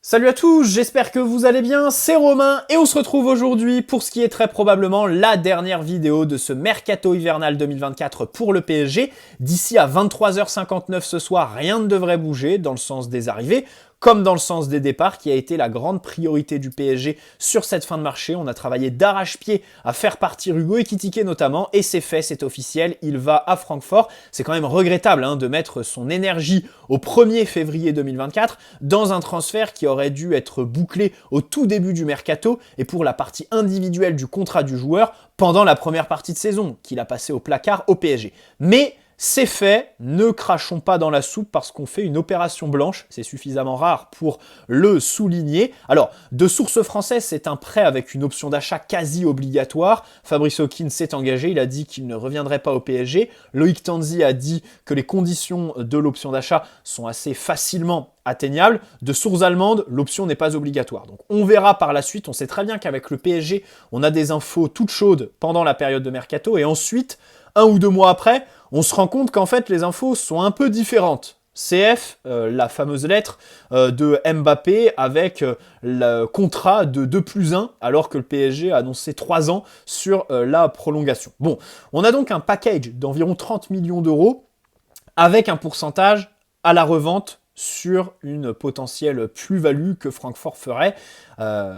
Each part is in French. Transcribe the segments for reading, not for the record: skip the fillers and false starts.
Salut à tous, j'espère que vous allez bien, c'est Romain et on se retrouve aujourd'hui pour ce qui est très probablement la dernière vidéo de ce mercato hivernal 2024 pour le PSG. D'ici à 23h59 ce soir, rien ne devrait bouger dans le sens des arrivées, comme dans le sens des départs, qui a été la grande priorité du PSG sur cette fin de marché. On a travaillé d'arrache-pied à faire partir Hugo Ekitike notamment, et c'est fait, c'est officiel, il va à Francfort. C'est quand même regrettable de mettre son énergie au 1er février 2024 dans un transfert qui aurait dû être bouclé au tout début du mercato et pour la partie individuelle du contrat du joueur pendant la première partie de saison qu'il a passé au placard au PSG. Mais c'est fait, ne crachons pas dans la soupe parce qu'on fait une opération blanche, c'est suffisamment rare pour le souligner. Alors, de source française, c'est un prêt avec une option d'achat quasi obligatoire. Fabrice Hawkins s'est engagé, il a dit qu'il ne reviendrait pas au PSG. Loïc Tanzi a dit que les conditions de l'option d'achat sont assez facilement atteignables. De sources allemandes, l'option n'est pas obligatoire. Donc on verra par la suite, on sait très bien qu'avec le PSG, on a des infos toutes chaudes pendant la période de mercato et ensuite, 1 ou 2 mois après, on se rend compte qu'en fait les infos sont un peu différentes. CF, la fameuse lettre de Mbappé avec le contrat de 2+1, alors que le PSG a annoncé 3 ans sur la prolongation. Bon, on a donc un package d'environ 30 millions d'euros avec un pourcentage à la revente sur une potentielle plus-value que Francfort ferait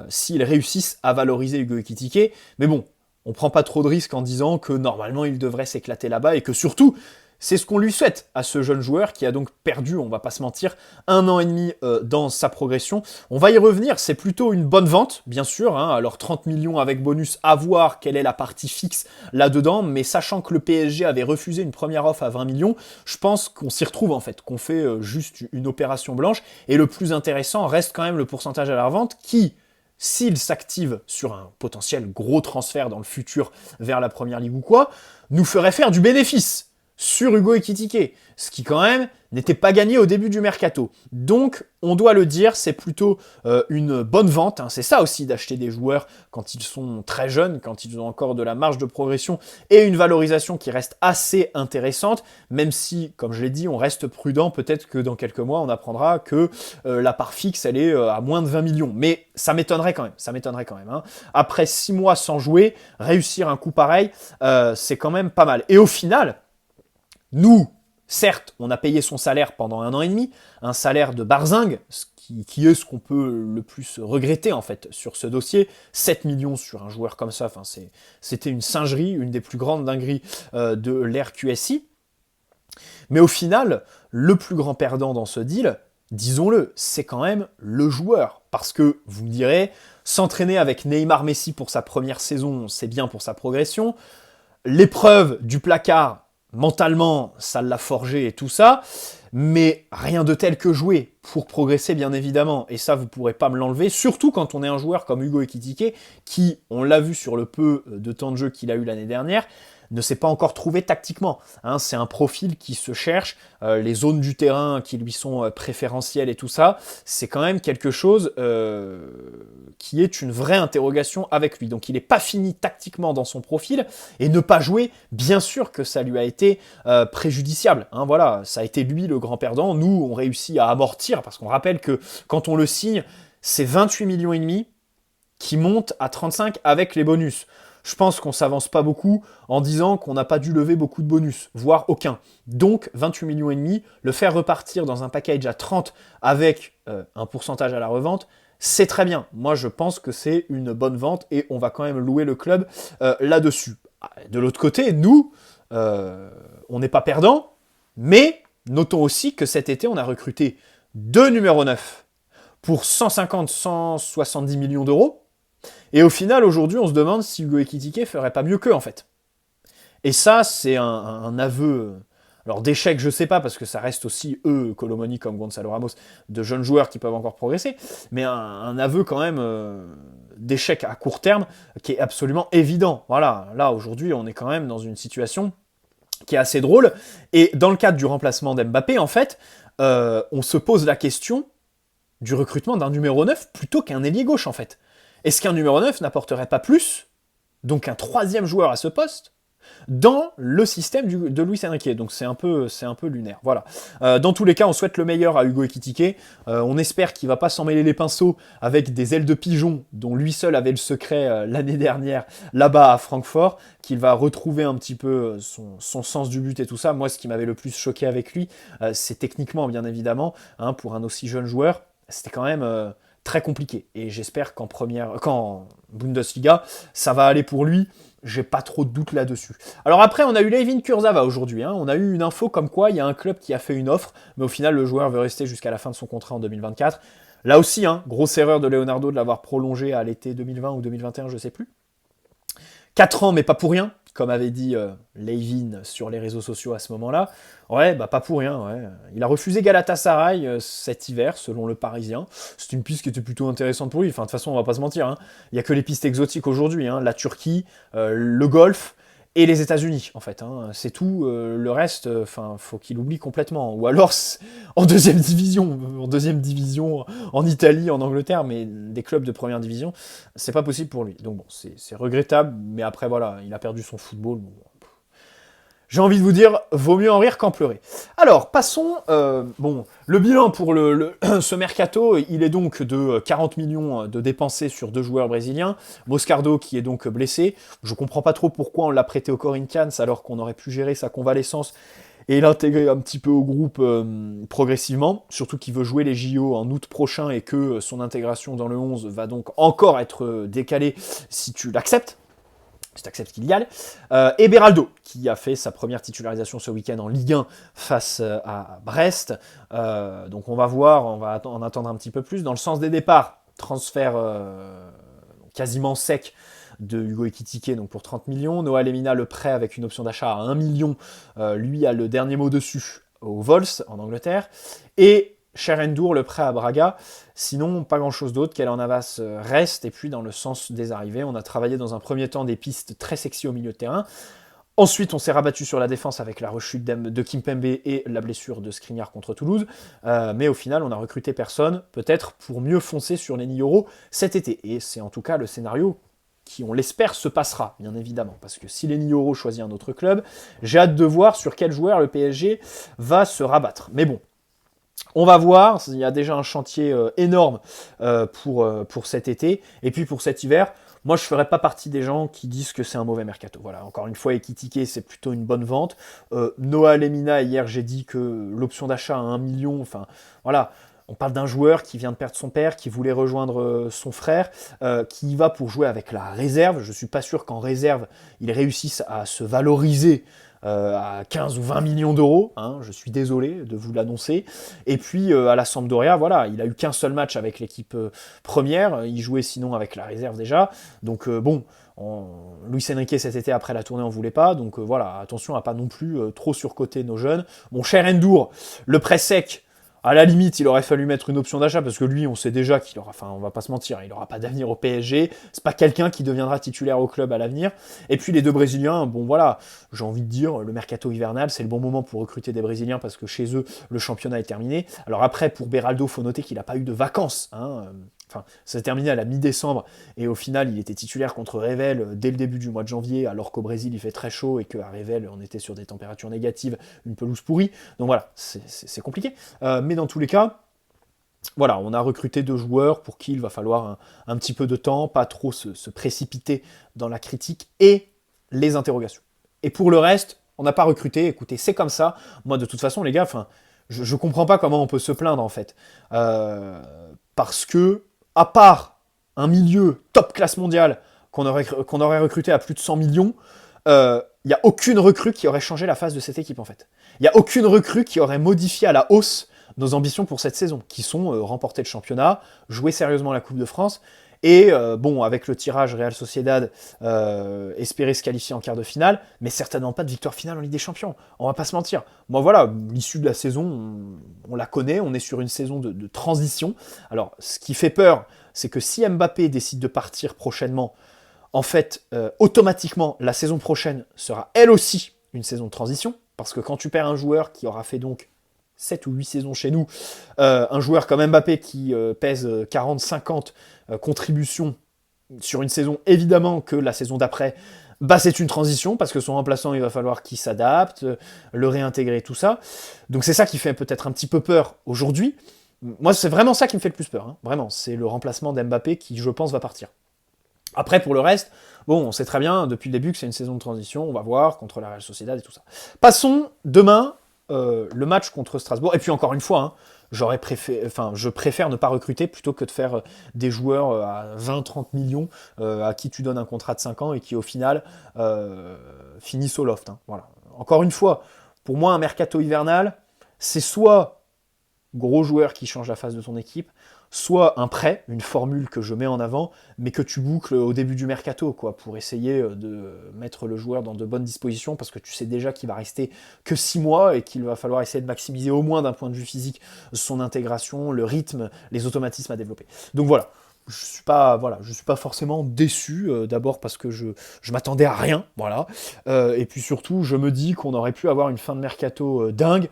s'ils réussissent à valoriser Hugo Ekitike. Mais bon, on prend pas trop de risques en disant que normalement il devrait s'éclater là-bas et que surtout, c'est ce qu'on lui souhaite à ce jeune joueur qui a donc perdu, on va pas se mentir, 1 an et demi dans sa progression. On va y revenir, c'est plutôt une bonne vente, bien sûr. Alors 30 millions avec bonus, à voir quelle est la partie fixe là-dedans, mais sachant que le PSG avait refusé une première offre à 20 millions, je pense qu'on s'y retrouve en fait, qu'on fait juste une opération blanche. Et le plus intéressant reste quand même le pourcentage à la revente qui, s'il s'active sur un potentiel gros transfert dans le futur vers la Première Ligue ou quoi, nous ferait faire du bénéfice sur Hugo Ekitike, ce qui quand même n'était pas gagné au début du mercato. Donc, on doit le dire, c'est plutôt une bonne vente. C'est ça aussi d'acheter des joueurs quand ils sont très jeunes, quand ils ont encore de la marge de progression et une valorisation qui reste assez intéressante, même si, comme je l'ai dit, on reste prudent. Peut-être que dans quelques mois, on apprendra que la part fixe, elle est à moins de 20 millions. Mais ça m'étonnerait quand même. Après 6 mois sans jouer, réussir un coup pareil, c'est quand même pas mal. Et au final, nous, certes, on a payé son salaire pendant 1 an et demi, un salaire de barzingue, qui est ce qu'on peut le plus regretter en fait sur ce dossier. 7 millions sur un joueur comme ça, c'était une singerie, une des plus grandes dingueries de l'ère QSI. Mais au final, le plus grand perdant dans ce deal, disons-le, c'est quand même le joueur. Parce que, vous me direz, s'entraîner avec Neymar Messi pour sa première saison, c'est bien pour sa progression. L'épreuve du placard, mentalement, ça l'a forgé et tout ça, mais rien de tel que jouer pour progresser, bien évidemment. Et ça, vous pourrez pas me l'enlever, surtout quand on est un joueur comme Hugo Ekitike, qui, on l'a vu sur le peu de temps de jeu qu'il a eu l'année dernière, ne s'est pas encore trouvé tactiquement. C'est un profil qui se cherche, les zones du terrain qui lui sont préférentielles et tout ça, c'est quand même quelque chose qui est une vraie interrogation avec lui. Donc il n'est pas fini tactiquement dans son profil, et ne pas jouer, bien sûr que ça lui a été préjudiciable. Voilà, ça a été lui le grand perdant. Nous, on réussit à amortir, parce qu'on rappelle que quand on le signe, c'est 28 millions et demi qui montent à 35 avec les bonus. Je pense qu'on s'avance pas beaucoup en disant qu'on n'a pas dû lever beaucoup de bonus, voire aucun. Donc 28 millions et demi, le faire repartir dans un package à 30 avec un pourcentage à la revente, c'est très bien. Moi, je pense que c'est une bonne vente et on va quand même louer le club là-dessus. De l'autre côté, nous, on n'est pas perdants, mais notons aussi que cet été, on a recruté 2 numéros 9 pour 150-170 millions d'euros. Et au final, aujourd'hui, on se demande si Hugo Ekitike ferait pas mieux qu'eux, en fait. Et ça, c'est un aveu, alors d'échec, je sais pas, parce que ça reste aussi eux, Colomoni comme Gonzalo Ramos, de jeunes joueurs qui peuvent encore progresser, mais un aveu quand même d'échec à court terme qui est absolument évident. Voilà, là, aujourd'hui, on est quand même dans une situation qui est assez drôle. Et dans le cadre du remplacement d'Mbappé, en fait, on se pose la question du recrutement d'un numéro 9 plutôt qu'un ailier gauche, en fait. Est-ce qu'un numéro 9 n'apporterait pas plus, donc un 3e joueur à ce poste, dans le système de Luis Enrique. Donc c'est un peu lunaire. Voilà. Dans tous les cas, on souhaite le meilleur à Hugo Ekitike. On espère qu'il va pas s'en mêler les pinceaux avec des ailes de pigeon dont lui seul avait le secret l'année dernière là-bas à Francfort, qu'il va retrouver un petit peu son sens du but et tout ça. Moi, ce qui m'avait le plus choqué avec lui, c'est techniquement, bien évidemment, hein, pour un aussi jeune joueur, c'était quand même très compliqué. Et j'espère qu'en Bundesliga, ça va aller pour lui. J'ai pas trop de doute là-dessus. Alors après, on a eu Layvin Kurzawa aujourd'hui. Hein. On a eu une info comme quoi il y a un club qui a fait une offre, mais au final, le joueur veut rester jusqu'à la fin de son contrat en 2024. Là aussi, hein, grosse erreur de Leonardo de l'avoir prolongé à l'été 2020 ou 2021, je sais plus. 4 ans, mais pas pour rien, comme avait dit Layvin sur les réseaux sociaux à ce moment-là. Ouais, bah pas pour rien, ouais. Il a refusé Galatasaray cet hiver, selon le Parisien. C'est une piste qui était plutôt intéressante pour lui. Enfin, de toute façon, on va pas se mentir, hein. Il n'y a que les pistes exotiques aujourd'hui, hein. La Turquie, le Golfe et les États-Unis, en fait. Hein. C'est tout. Le reste, faut qu'il oublie complètement. Ou alors en deuxième division, en Italie, en Angleterre, mais des clubs de première division, c'est pas possible pour lui. Donc bon, c'est regrettable, mais après voilà, il a perdu son football. Bon, j'ai envie de vous dire, vaut mieux en rire qu'en pleurer. Alors, passons, le bilan pour ce mercato, il est donc de 40 millions de dépensés sur 2 joueurs brésiliens. Moscardo qui est donc blessé. Je comprends pas trop pourquoi on l'a prêté au Corinthians alors qu'on aurait pu gérer sa convalescence et l'intégrer un petit peu au groupe progressivement. Surtout qu'il veut jouer les JO en août prochain et que son intégration dans le 11 va donc encore être décalée si tu l'acceptes. Si tu acceptes qu'il y aille, et Beraldo, qui a fait sa première titularisation ce week-end en Ligue 1 face à Brest. Donc on va voir, on va en attendre un petit peu plus. Dans le sens des départs, transfert quasiment sec de Hugo Ekitike, donc pour 30 millions. Noah Lemina, le prêt avec une option d'achat à 1 million, lui a le dernier mot dessus au Vols en Angleterre. Et Cherendour, le prêt à Braga. Sinon, pas grand-chose d'autre. Keylor Navas reste. Et puis, dans le sens des arrivées, on a travaillé dans un premier temps des pistes très sexy au milieu de terrain. Ensuite, on s'est rabattu sur la défense avec la rechute de Kimpembe et la blessure de Skriniar contre Toulouse. Mais au final, on a recruté personne, peut-être pour mieux foncer sur les Nioro cet été. Et c'est en tout cas le scénario qui, on l'espère, se passera, bien évidemment. Parce que si les Nioro choisit un autre club, j'ai hâte de voir sur quel joueur le PSG va se rabattre. Mais bon, on va voir, il y a déjà un chantier énorme pour cet été. Et puis pour cet hiver, moi je ne ferai pas partie des gens qui disent que c'est un mauvais mercato. Voilà, encore une fois, Ekitike, c'est plutôt une bonne vente. Noah Lemina, hier j'ai dit que l'option d'achat à 1 million, enfin voilà, on parle d'un joueur qui vient de perdre son père, qui voulait rejoindre son frère, qui y va pour jouer avec la réserve. Je ne suis pas sûr qu'en réserve, il réussisse à se valoriser à 15 ou 20 millions d'euros, hein, je suis désolé de vous l'annoncer. Et puis à la Sampdoria, voilà, il a eu qu'un seul match avec l'équipe première, il jouait sinon avec la réserve déjà. Donc Luis Enrique cet été après la tournée en voulait pas, donc voilà, attention à pas non plus trop surcoter nos jeunes. Mon cher Endour, le prêt sec, à la limite, il aurait fallu mettre une option d'achat parce que lui, on sait déjà qu'il aura, on va pas se mentir, il aura pas d'avenir au PSG. C'est pas quelqu'un qui deviendra titulaire au club à l'avenir. Et puis les 2 Brésiliens, bon voilà, j'ai envie de dire, le mercato hivernal, c'est le bon moment pour recruter des Brésiliens parce que chez eux, le championnat est terminé. Alors après, pour Beraldo, faut noter qu'il a pas eu de vacances, hein. Enfin, ça s'est terminé à la mi-décembre et au final, il était titulaire contre Revel dès le début du mois de janvier, alors qu'au Brésil, il fait très chaud et qu'à Revel, on était sur des températures négatives, une pelouse pourrie. Donc voilà, c'est compliqué. Mais dans tous les cas, voilà, on a recruté 2 joueurs pour qui il va falloir un petit peu de temps, pas trop se précipiter dans la critique et les interrogations. Et pour le reste, on n'a pas recruté, écoutez, c'est comme ça. Moi, de toute façon, les gars, je comprends pas comment on peut se plaindre, en fait. Parce que, à part un milieu top classe mondiale qu'on aurait recruté à plus de 100 millions, il n'y a aucune recrue qui aurait changé la face de cette équipe, en fait. Il n'y a aucune recrue qui aurait modifié à la hausse nos ambitions pour cette saison, qui sont remporter le championnat, jouer sérieusement la Coupe de France, et avec le tirage Real Sociedad, espérer se qualifier en quart de finale, mais certainement pas de victoire finale en Ligue des Champions. On va pas se mentir. Moi voilà, l'issue de la saison, on la connaît, on est sur une saison de transition. Alors, ce qui fait peur, c'est que si Mbappé décide de partir prochainement, en fait, automatiquement, la saison prochaine sera elle aussi une saison de transition, parce que quand tu perds un joueur qui aura fait donc 7 ou 8 saisons chez nous, un joueur comme Mbappé qui pèse 40-50 contributions sur une saison, évidemment que la saison d'après, Bah c'est une transition parce que son remplaçant il va falloir qu'il s'adapte, le réintégrer, tout ça. Donc c'est ça qui fait peut-être un petit peu peur aujourd'hui. Moi c'est vraiment ça qui me fait le plus peur, hein. Vraiment, c'est le remplacement d'Mbappé qui je pense va partir. Après pour le reste, bon on sait très bien depuis le début que c'est une saison de transition, on va voir contre la Real Sociedad et tout ça. Passons demain le match contre Strasbourg, et puis encore une fois, hein, je préfère ne pas recruter plutôt que de faire des joueurs à 20-30 millions à qui tu donnes un contrat de 5 ans et qui au final finissent au loft, hein. Voilà. Encore une fois, pour moi un mercato hivernal, c'est soit gros joueur qui change la face de ton équipe, soit un prêt, une formule que je mets en avant, mais que tu boucles au début du mercato, quoi, pour essayer de mettre le joueur dans de bonnes dispositions, parce que tu sais déjà qu'il va rester que 6 mois et qu'il va falloir essayer de maximiser au moins d'un point de vue physique son intégration, le rythme, les automatismes à développer. Donc voilà. Je suis pas forcément déçu, d'abord parce que je m'attendais à rien, voilà, et puis surtout je me dis qu'on aurait pu avoir une fin de mercato dingue.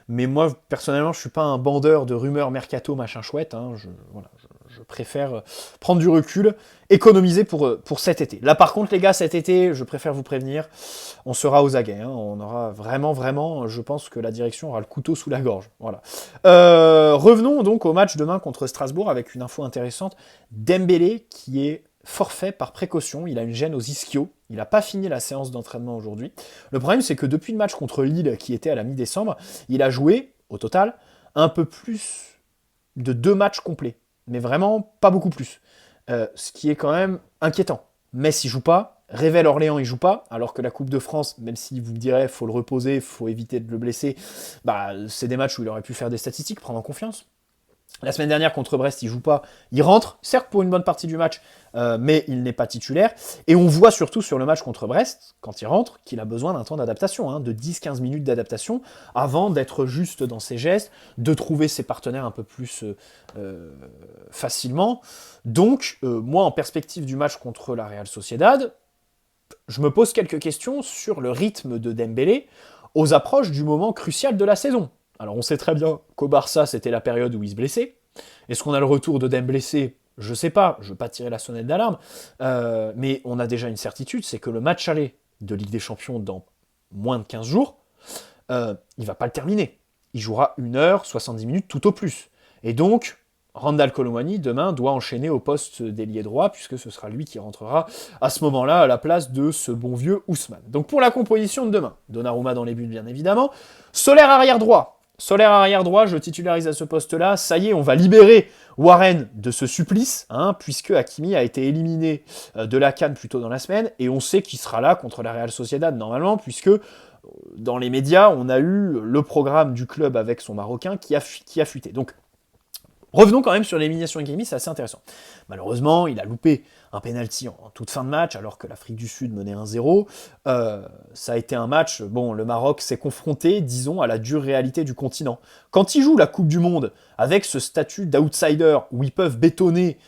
Mais moi, personnellement, je suis pas un bandeur de rumeurs mercato machin chouette, hein. Je préfère prendre du recul, économiser pour cet été. Là, par contre, les gars, cet été, je préfère vous prévenir, on sera aux aguets, hein. On aura vraiment, je pense que la direction aura le couteau sous la gorge. Voilà. Revenons donc au match demain contre Strasbourg avec une info intéressante. Dembélé qui est forfait par précaution, il a une gêne aux ischios, il n'a pas fini la séance d'entraînement aujourd'hui. Le problème, c'est que depuis le match contre Lille, qui était à la mi-décembre, il a joué, au total, un peu plus de 2 matchs complets. Mais vraiment, pas beaucoup plus. Ce qui est quand même inquiétant. Metz, il joue pas, Rével Orléans, il joue pas, alors que la Coupe de France, même si vous me direz, faut le reposer, faut éviter de le blesser, bah, c'est des matchs où il aurait pu faire des statistiques, prendre en confiance. La semaine dernière contre Brest, il joue pas, il rentre, certes pour une bonne partie du match, mais il n'est pas titulaire. Et on voit surtout sur le match contre Brest, quand il rentre, qu'il a besoin d'un temps d'adaptation, hein, de 10-15 minutes d'adaptation, avant d'être juste dans ses gestes, de trouver ses partenaires un peu plus facilement. Donc, moi, en perspective du match contre la Real Sociedad, je me pose quelques questions sur le rythme de Dembélé aux approches du moment crucial de la saison. Alors on sait très bien qu'au Barça, c'était la période où il se blessait. Est-ce qu'on a le retour de Dembélé blessé? Je sais pas, je veux pas tirer la sonnette d'alarme, mais on a déjà une certitude, c'est que le match aller de Ligue des Champions dans moins de 15 jours, il va pas le terminer. Il jouera 1 heure, 70 minutes tout au plus. Et donc, Randal Kolo Muani, demain, doit enchaîner au poste d'ailier droit, puisque ce sera lui qui rentrera à ce moment-là à la place de ce bon vieux Ousmane. Donc pour la composition de demain, Donnarumma dans les buts bien évidemment, Solaire arrière droit, je titularise à ce poste-là. Ça y est, on va libérer Warren de ce supplice, hein, puisque Hakimi a été éliminé de la CAN plus tôt dans la semaine, et on sait qu'il sera là contre la Real Sociedad normalement, puisque dans les médias, on a eu le programme du club avec son Marocain qui a fuité. Donc, revenons quand même sur l'élimination Hakimi, c'est assez intéressant. Malheureusement, il a loupé un penalty en toute fin de match, alors que l'Afrique du Sud menait 1-0. Ça a été un match, bon, le Maroc s'est confronté, disons, à la dure réalité du continent. Quand ils jouent la Coupe du Monde, avec ce statut d'outsider, où ils peuvent bétonner,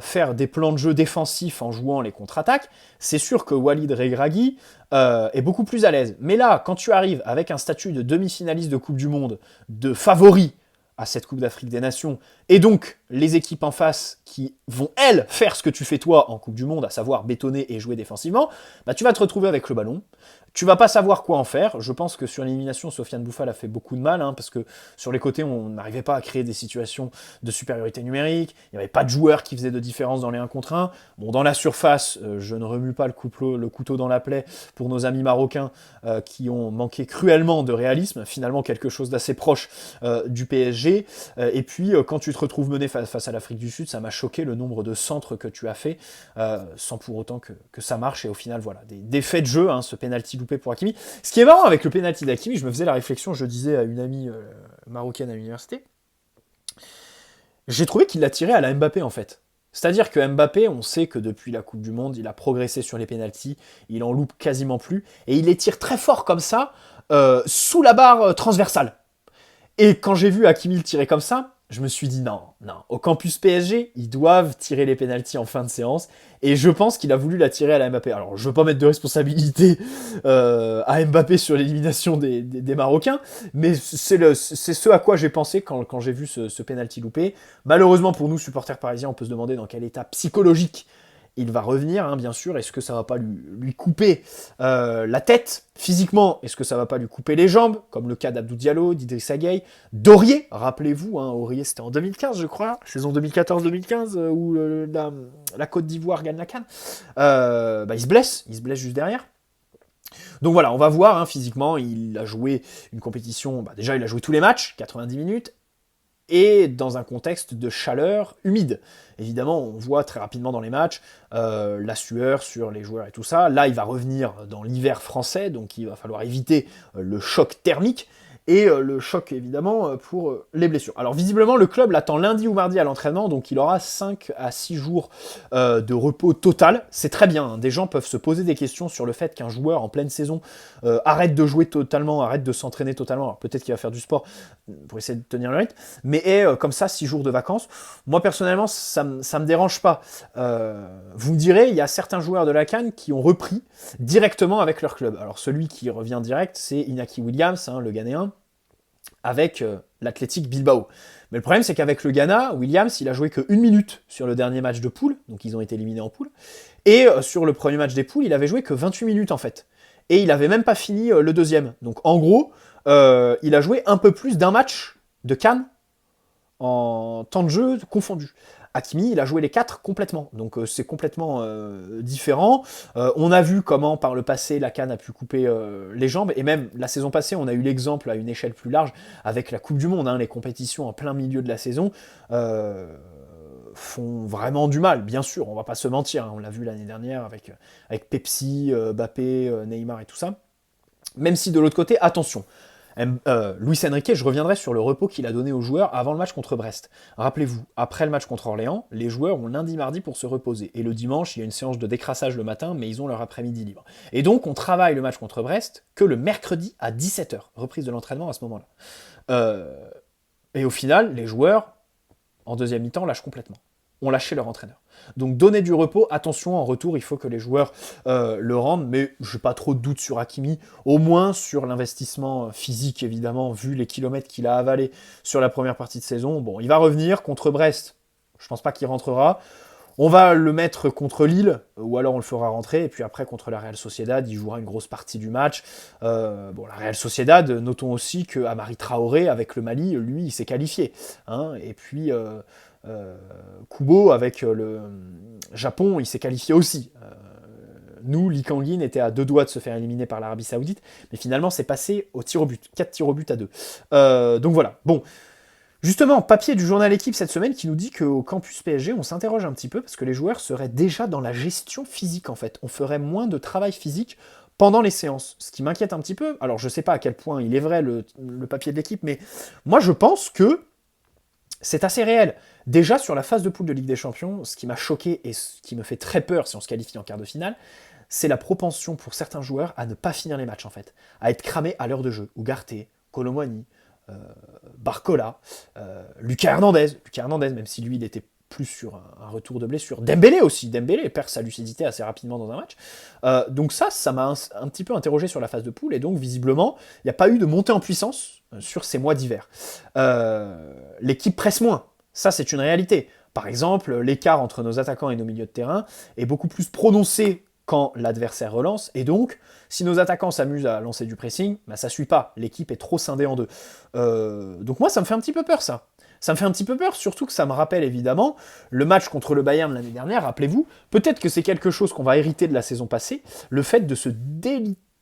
faire des plans de jeu défensifs en jouant les contre-attaques, c'est sûr que Walid Regragui est beaucoup plus à l'aise. Mais là, quand tu arrives avec un statut de demi-finaliste de Coupe du Monde, de favori, à cette Coupe d'Afrique des Nations, et donc les équipes en face qui vont, elles, faire ce que tu fais toi en Coupe du Monde, à savoir bétonner et jouer défensivement, bah tu vas te retrouver avec le ballon, tu vas pas savoir quoi en faire. Je pense que sur l'élimination, Sofiane Bouffal a fait beaucoup de mal, hein, parce que sur les côtés, on n'arrivait pas à créer des situations de supériorité numérique, il n'y avait pas de joueurs qui faisaient de différence dans les 1 contre 1. Bon, dans la surface, je ne remue pas le couteau dans la plaie pour nos amis marocains qui ont manqué cruellement de réalisme, finalement quelque chose d'assez proche du PSG. Et puis, quand tu te retrouves mené face à l'Afrique du Sud, ça m'a choqué le nombre de centres que tu as fait, sans pour autant que ça marche. Et au final, voilà, des faits de jeu, hein, ce penalty loupé pour Hakimi. Ce qui est marrant avec le penalty d'Hakimi, je me faisais la réflexion, je disais à une amie marocaine à l'université, j'ai trouvé qu'il l'a tiré à la Mbappé en fait. C'est-à-dire que Mbappé, on sait que depuis la Coupe du Monde, il a progressé sur les pénaltys, il en loupe quasiment plus, et il les tire très fort comme ça, sous la barre transversale. Et quand j'ai vu Hakimi le tirer comme ça, je me suis dit non, au campus PSG, ils doivent tirer les pénaltys en fin de séance, et je pense qu'il a voulu la tirer à la Mbappé. Alors, je veux pas mettre de responsabilité à Mbappé sur l'élimination des Marocains, mais c'est ce à quoi j'ai pensé quand j'ai vu ce pénalty loupé. Malheureusement pour nous, supporters parisiens, on peut se demander dans quel état psychologique Il va revenir, hein, bien sûr. Est-ce que ça va pas lui couper la tête physiquement? Est-ce que ça va pas lui couper les jambes? Comme le cas d'Abdou Diallo, d'Idrissa Gueye, d'Aurier. Rappelez-vous, hein, Aurier, c'était en 2015, je crois. Saison 2014-2015, où la Côte d'Ivoire gagne la CAN. Il se blesse juste derrière. Donc voilà, on va voir, hein, physiquement, il a joué une compétition, déjà il a joué tous les matchs, 90 minutes, et dans un contexte de chaleur humide. Évidemment, on voit très rapidement dans les matchs la sueur sur les joueurs et tout ça. Là, il va revenir dans l'hiver français, donc il va falloir éviter le choc thermique et le choc, évidemment, pour les blessures. Alors, visiblement, le club l'attend lundi ou mardi à l'entraînement, donc il aura 5 à 6 jours de repos total. C'est très bien, hein. Des gens peuvent se poser des questions sur le fait qu'un joueur en pleine saison arrête de jouer totalement, arrête de s'entraîner totalement. Alors, peut-être qu'il va faire du sport pour essayer de tenir le rythme, mais comme ça, 6 jours de vacances. Moi, personnellement, ça me dérange pas. Vous me direz, il y a certains joueurs de la CAN qui ont repris directement avec leur club. Alors, celui qui revient direct, c'est Inaki Williams, hein, le Ghanéen, avec l'Athletic Bilbao. Mais le problème, c'est qu'avec le Ghana, Williams, il a joué que 1 minute sur le dernier match de poule, donc ils ont été éliminés en poule, et sur le premier match des poules, il avait joué que 28 minutes en fait. Et il avait même pas fini le deuxième. Donc en gros, il a joué un peu plus d'un match de CAN en temps de jeu confondu. Hakimi, il a joué les 4 complètement, donc c'est complètement différent. On a vu comment par le passé la CAN a pu couper les jambes, et même la saison passée, on a eu l'exemple à une échelle plus large avec la Coupe du Monde, hein, les compétitions en plein milieu de la saison font vraiment du mal, bien sûr, on va pas se mentir, hein, on l'a vu l'année dernière avec Pepsi, Mbappé, Neymar et tout ça. Même si de l'autre côté, attention, Luis Enrique, je reviendrai sur le repos qu'il a donné aux joueurs avant le match contre Brest. Rappelez-vous, après le match contre Orléans, les joueurs ont lundi-mardi pour se reposer. Et le dimanche, il y a une séance de décrassage le matin, mais ils ont leur après-midi libre. Et donc, on travaille le match contre Brest que le mercredi à 17h, reprise de l'entraînement à ce moment-là. Et au final, les joueurs, en deuxième mi-temps, lâchent complètement. Ont lâché leur entraîneur. Donc donner du repos, attention, en retour, il faut que les joueurs le rendent, mais je n'ai pas trop de doute sur Hakimi, au moins sur l'investissement physique, évidemment, vu les kilomètres qu'il a avalés sur la première partie de saison. Bon, il va revenir contre Brest, je pense pas qu'il rentrera. On va le mettre contre Lille, ou alors on le fera rentrer, et puis après contre la Real Sociedad, il jouera une grosse partie du match. La Real Sociedad, notons aussi que Amari Traoré, avec le Mali, lui, il s'est qualifié. Hein, et puis Kubo, avec le Japon, il s'est qualifié aussi. Nous, Lee Kangin était à 2 doigts de se faire éliminer par l'Arabie Saoudite, mais finalement, c'est passé au tir au but. 4 tirs au but à 2. Donc voilà, bon. Justement, papier du journal Équipe cette semaine qui nous dit qu'au campus PSG, on s'interroge un petit peu parce que les joueurs seraient déjà dans la gestion physique en fait. On ferait moins de travail physique pendant les séances, ce qui m'inquiète un petit peu. Alors je sais pas à quel point il est vrai le papier de l'Équipe, mais moi je pense que c'est assez réel. Déjà sur la phase de poule de Ligue des Champions, ce qui m'a choqué et ce qui me fait très peur si on se qualifie en quart de finale, c'est la propension pour certains joueurs à ne pas finir les matchs en fait, à être cramés à l'heure de jeu. Ugarte, Kolo Muani, Barcola, Lucas Hernandez, même si lui il était plus sur un retour de blessure. Dembélé aussi, Dembélé perd sa lucidité assez rapidement dans un match. Donc ça m'a un petit peu interrogé sur la phase de poule, et donc visiblement, il n'y a pas eu de montée en puissance sur ces mois d'hiver. L'équipe presse moins, ça c'est une réalité. Par exemple, l'écart entre nos attaquants et nos milieux de terrain est beaucoup plus prononcé quand l'adversaire relance, et donc, si nos attaquants s'amusent à lancer du pressing, ça suit pas, l'équipe est trop scindée en deux. Donc moi, ça me fait un petit peu peur, ça. Ça me fait un petit peu peur, surtout que ça me rappelle évidemment le match contre le Bayern l'année dernière, rappelez-vous, peut-être que c'est quelque chose qu'on va hériter de la saison passée, le fait de se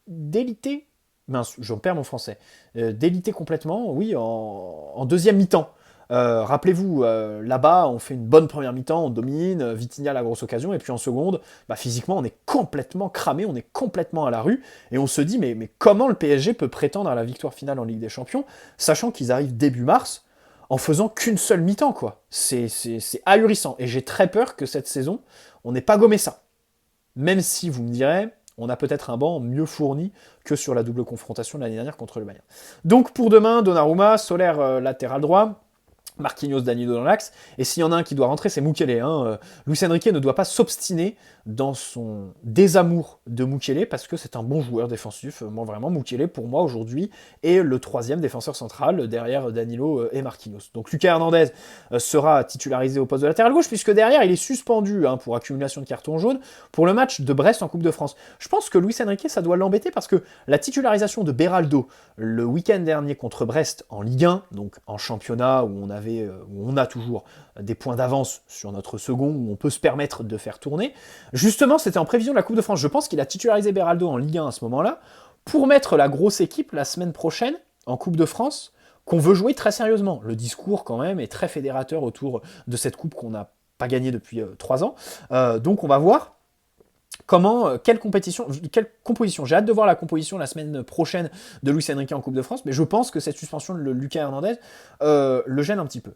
déliter, mince, j'en perds mon français, déliter complètement, oui, en deuxième mi-temps. Rappelez-vous, là-bas, on fait une bonne première mi-temps, on domine, Vitinha la grosse occasion, et puis en seconde, physiquement, on est complètement cramé, on est complètement à la rue, et on se dit, mais comment le PSG peut prétendre à la victoire finale en Ligue des Champions, sachant qu'ils arrivent début mars, en faisant qu'une seule mi-temps, quoi. C'est ahurissant, et j'ai très peur que cette saison, on n'ait pas gommé ça. Même si, vous me direz, on a peut-être un banc mieux fourni que sur la double confrontation de l'année dernière contre le Bayern. Donc pour demain, Donnarumma, Soler latéral droit, Marquinhos, Danilo dans l'axe, et s'il y en a un qui doit rentrer, c'est Mukiele. Luis Enrique ne doit pas s'obstiner dans son désamour de Mukiele, parce que c'est un bon joueur défensif. Moi, vraiment, Mukiele, pour moi, aujourd'hui, est le troisième défenseur central, derrière Danilo et Marquinhos. Donc Lucas Hernandez sera titularisé au poste de latéral gauche, puisque derrière, il est suspendu pour accumulation de cartons jaunes pour le match de Brest en Coupe de France. Je pense que Luis Enrique, ça doit l'embêter, parce que la titularisation de Beraldo, le week-end dernier contre Brest en Ligue 1, donc en championnat où on a toujours des points d'avance sur notre second, où on peut se permettre de faire tourner. Justement, c'était en prévision de la Coupe de France. Je pense qu'il a titularisé Beraldo en Ligue 1 à ce moment-là, pour mettre la grosse équipe la semaine prochaine, en Coupe de France, qu'on veut jouer très sérieusement. Le discours, quand même, est très fédérateur autour de cette coupe qu'on n'a pas gagnée depuis 3 ans. Donc on va voir quelle composition. J'ai hâte de voir la composition la semaine prochaine de Luis Enrique en Coupe de France, mais je pense que cette suspension de Lucas Hernandez le gêne un petit peu.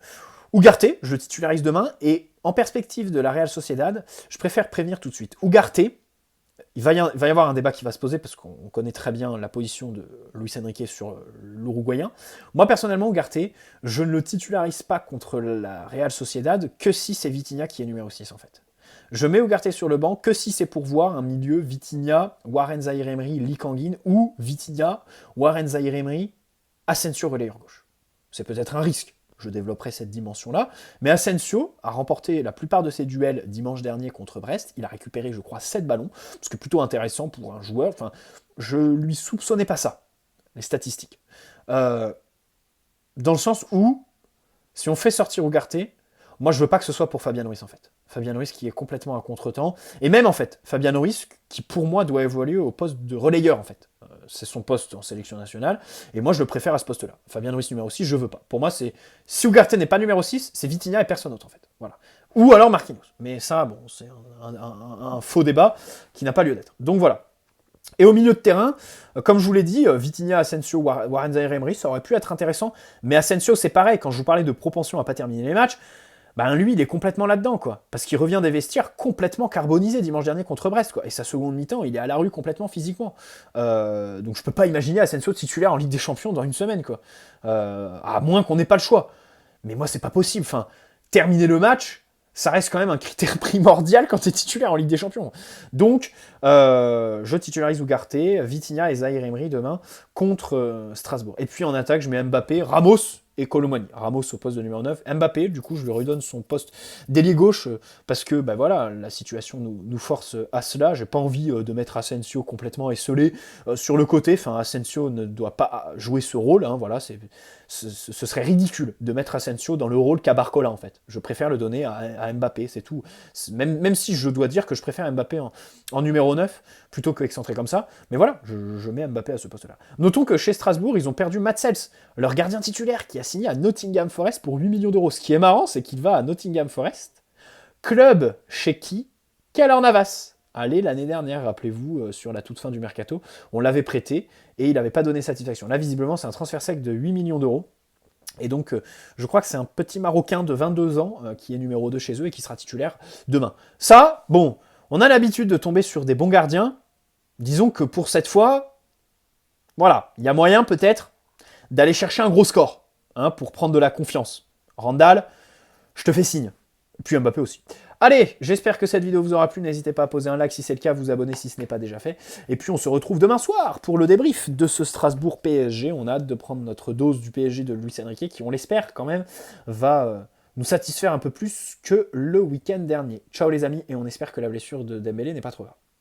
Ugarte, je le titularise demain, et en perspective de la Real Sociedad, je préfère prévenir tout de suite. Ugarte, il va y avoir un débat qui va se poser, parce qu'on connaît très bien la position de Luis Enrique sur l'Uruguayen. Moi, personnellement, Ugarte, je ne le titularise pas contre la Real Sociedad que si c'est Vitinha qui est numéro 6, en fait. Je mets Ugarte sur le banc que si c'est pour voir un milieu Vitinha, Warren Zaïre-Emery, Lee Kangin, ou Vitinha, Warren Zaïre-Emery, Asensio relayeur gauche. C'est peut-être un risque, je développerai cette dimension-là, mais Asensio a remporté la plupart de ses duels dimanche dernier contre Brest, il a récupéré, je crois, 7 ballons, ce qui est plutôt intéressant pour un joueur, enfin, je lui soupçonnais pas ça, les statistiques. Dans le sens où, si on fait sortir Ugarte, moi je veux pas que ce soit pour Fabian Ruiz, en fait. Fabian Ruiz qui est complètement à contre-temps. Et même, en fait, Fabian Ruiz qui, pour moi, doit évoluer au poste de relayeur, en fait. C'est son poste en sélection nationale. Et moi, je le préfère à ce poste-là. Fabian Ruiz numéro 6, je veux pas. Pour moi, c'est si Ugarte n'est pas numéro 6, c'est Vitinha et personne d'autre, en fait. Voilà. Ou alors Marquinhos. Mais ça, bon, c'est un faux débat qui n'a pas lieu d'être. Donc voilà. Et au milieu de terrain, comme je vous l'ai dit, Vitinha, Asensio, Warren Zaïre-Emery, ça aurait pu être intéressant. Mais Asensio, c'est pareil. Quand je vous parlais de propension à pas terminer les matchs, ben lui, il est complètement là-dedans, quoi. Parce qu'il revient des vestiaires complètement carbonisé dimanche dernier contre Brest, quoi. Et sa seconde mi-temps, il est à la rue complètement physiquement. Donc je peux pas imaginer Asensio titulaire en Ligue des Champions dans une semaine, quoi. À moins qu'on n'ait pas le choix. Mais moi, c'est pas possible. Enfin, terminer le match, ça reste quand même un critère primordial quand tu es titulaire en Ligue des Champions. Donc, je titularise Ugarte, Vitinha et Zaïre-Emery demain contre Strasbourg. Et puis en attaque, je mets Mbappé, Ramos et Colomani. Ramos au poste de numéro 9. Mbappé, du coup, je lui redonne son poste d'ailier gauche parce que bah voilà, la situation nous force à cela. J'ai pas envie de mettre Asensio complètement esselé sur le côté. Enfin, Asensio ne doit pas jouer ce rôle. Hein, voilà, ce serait ridicule de mettre Asensio dans le rôle qu'a Barcola, en fait. Je préfère le donner à Mbappé, c'est tout. Même si je dois dire que je préfère Mbappé en numéro 9 plutôt que excentré comme ça. Mais voilà, je mets Mbappé à ce poste-là. Notons que chez Strasbourg, ils ont perdu Mats Sels, leur gardien titulaire, qui a signé à Nottingham Forest pour 8 millions d'euros. Ce qui est marrant, c'est qu'il va à Nottingham Forest, club chez qui Keylor Navas allait l'année dernière, rappelez-vous, sur la toute fin du mercato. On l'avait prêté et il n'avait pas donné satisfaction. Là, visiblement, c'est un transfert sec de 8 millions d'euros. Et donc, je crois que c'est un petit Marocain de 22 ans qui est numéro 2 chez eux et qui sera titulaire demain. Ça, bon, on a l'habitude de tomber sur des bons gardiens. Disons que pour cette fois, voilà, il y a moyen peut-être d'aller chercher un gros score pour prendre de la confiance. Randall, je te fais signe. Et puis Mbappé aussi. Allez, j'espère que cette vidéo vous aura plu. N'hésitez pas à poser un like si c'est le cas, vous abonner si ce n'est pas déjà fait. Et puis on se retrouve demain soir pour le débrief de ce Strasbourg PSG. On a hâte de prendre notre dose du PSG de Luis Enrique qui, on l'espère quand même, va nous satisfaire un peu plus que le week-end dernier. Ciao les amis, et on espère que la blessure de Dembélé n'est pas trop grave.